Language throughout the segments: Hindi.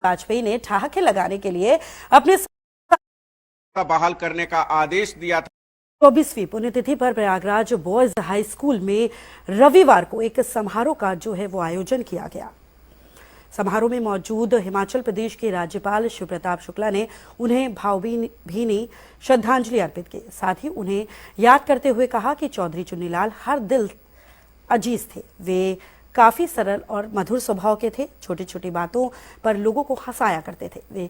वाजपेयी ने ठहाके लगाने के लिए अपने बहाल करने का आदेश दिया था। 24वीं पुण्यतिथि पर प्रयागराज बॉयज हाई स्कूल में रविवार को एक समारोह का जो है वो आयोजन किया गया। समारोह में मौजूद हिमाचल प्रदेश के राज्यपाल शिव प्रताप शुक्ला ने उन्हें भावभीनी श्रद्धांजलि अर्पित की। साथ ही उन्हें याद करते हुए कहा कि चौधरी चुन्नीलाल हर दिल अजीज थे। वे काफी सरल और मधुर स्वभाव के थे। छोटी छोटी बातों पर लोगों को हंसाया करते थे। वे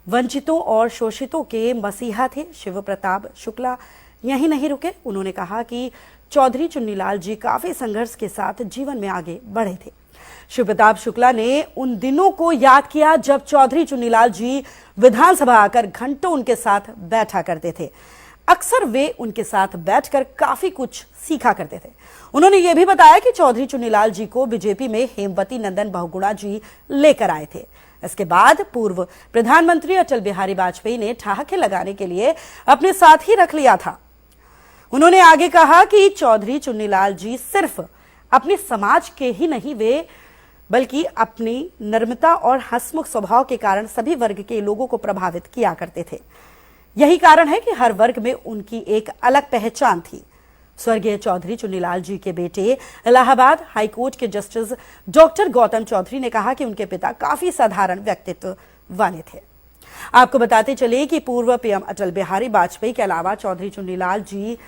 वंचितों और शोषितों के मसीहा थे। शिव प्रताप शुक्ला यहीं नहीं रुके। उन्होंने कहा कि चौधरी चुन्नीलाल जी काफी संघर्ष के साथ जीवन में आगे बढ़े थे। शिव प्रताप शुक्ला ने उन दिनों को याद किया जब चौधरी चुन्नीलाल जी विधानसभा आकर घंटों उनके साथ बैठा करते थे। अक्सर वे उनके साथ बैठकर काफी कुछ सीखा करते थे। उन्होंने ये भी बताया कि चौधरी चुन्नीलाल जी को बीजेपी में हेमवती नंदन बहुगुणा जी लेकर आए थे। इसके बाद पूर्व प्रधानमंत्री अटल बिहारी वाजपेयी ने ठहाके लगाने के लिए अपने साथ ही रख लिया था। उन्होंने आगे कहा कि चौधरी चुन्नीलाल जी सिर्फ अपने समाज के ही नहीं वे बल्कि अपनी नम्रता और हंसमुख स्वभाव के कारण सभी वर्ग के लोगों को प्रभावित किया करते थे। यही कारण है कि हर वर्ग में उनकी एक अलग पहचान थी। स्वर्गीय चौधरी चुन्नीलाल जी के बेटे इलाहाबाद हाईकोर्ट के जस्टिस डॉक्टर गौतम चौधरी ने कहा कि उनके पिता काफी साधारण व्यक्तित्व वाले थे। आपको बताते चले कि पूर्व पीएम अटल बिहारी वाजपेयी के अलावा Chaudhary Chunnilal ji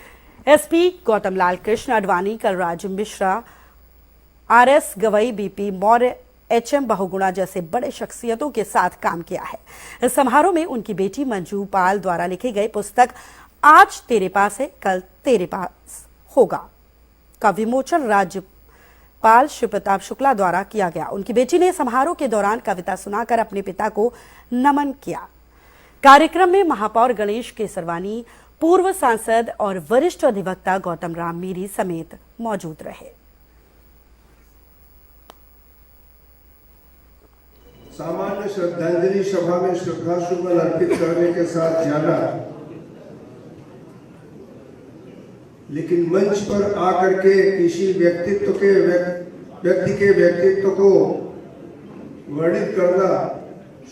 SP Gautam Lal Krishna Advani, Kalraj Mishra, RS Gavai, BP Maurya, HM Bahuguna जैसे बड़े शख्सियतों के साथ काम किया है। इस समारोह में उनकी बेटी मंजू पाल द्वारा लिखी गई पुस्तक आज तेरे पास है कल तेरे पास होगा का विमोचन राज्यपाल शिव प्रताप शुक्ला द्वारा किया गया। उनकी बेटी ने समारोह के दौरान कविता सुनाकर अपने पिता को नमन किया। कार्यक्रम में महापौर गणेश केसरवानी, पूर्व सांसद और वरिष्ठ अधिवक्ता गौतम राम मीरी समेत मौजूद रहे। सामान्य श्रद्धांजलि सभा में श्रद्धासुमन अर्पित करने के साथ जाना, लेकिन मंच पर आकर के किसी व्यक्ति के व्यक्तित्व को वर्णित करना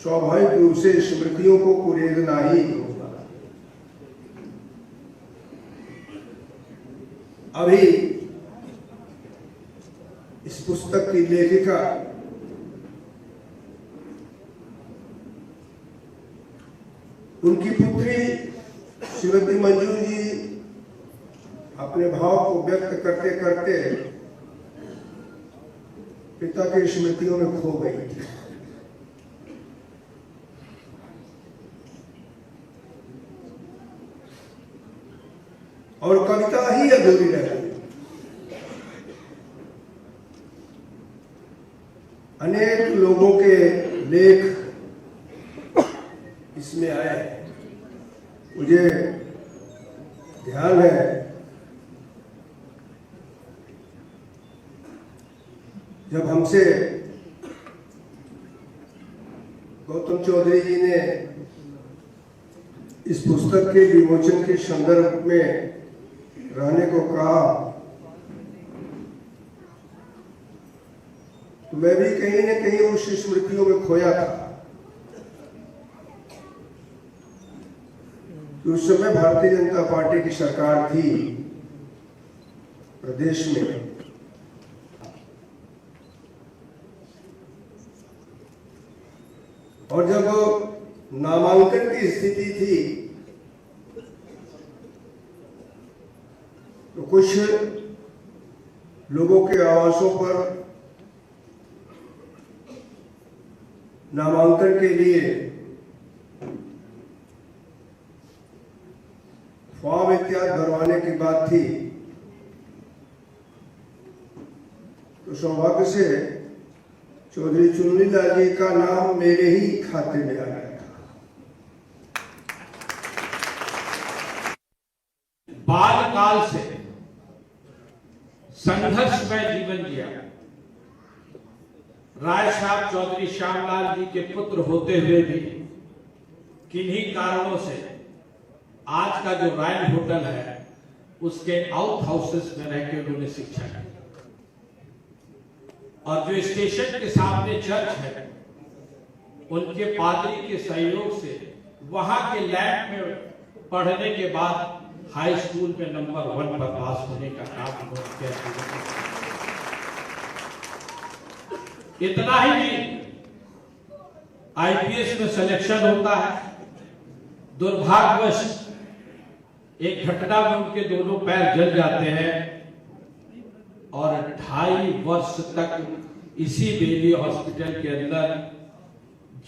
स्वाभाविक रूप से स्मृतियों को कुरेदना ही होगा। अभी इस पुस्तक की लेखिका उनकी पुत्री श्रीमती मंजू जी अपने भाव को व्यक्त करते करते पिता की स्मृतियों में खो गई थी। और कविता ही अधूरी रह गई। अनेक लोगों के लेख इसमें आए। मुझे ध्यान है जब हमसे गौतम चौधरी जी ने इस पुस्तक के विमोचन के संदर्भ में रहने को कहा, तो मैं भी कहीं न कहीं उस स्मृतियों में खोया था। उस समय भारतीय जनता पार्टी की सरकार थी प्रदेश में। और जब नामांकन की स्थिति थी तो कुछ लोगों के आवासों पर नामांकन के लिए फॉर्म इत्यादि भरवाने की बात थी। तो सौभाग्य से चौधरी चुन्नीलाल जी का नाम मेरे ही खाते में आ गया था। बालकाल से संघर्षमय जीवन जिया। राय साहब चौधरी श्यामलाल जी के पुत्र होते हुए भी किन्हीं कारणों से आज का जो रॉयल होटल है उसके आउट हाउसेस में रह के उन्होंने शिक्षा की। और जो स्टेशन के सामने चर्च है उनके पादरी के सहयोग से वहां के लैब में पढ़ने के बाद हाई स्कूल में नंबर 1 पर पास होने का काम उन्होंने किया। इतना ही नहीं, आईपीएस में सिलेक्शन होता है। दुर्भाग्यवश एक घटना में उनके दोनों पैर जल जाते हैं और 2.5 वर्ष तक इसी बेली हॉस्पिटल के अंदर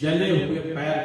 जले हुए पैर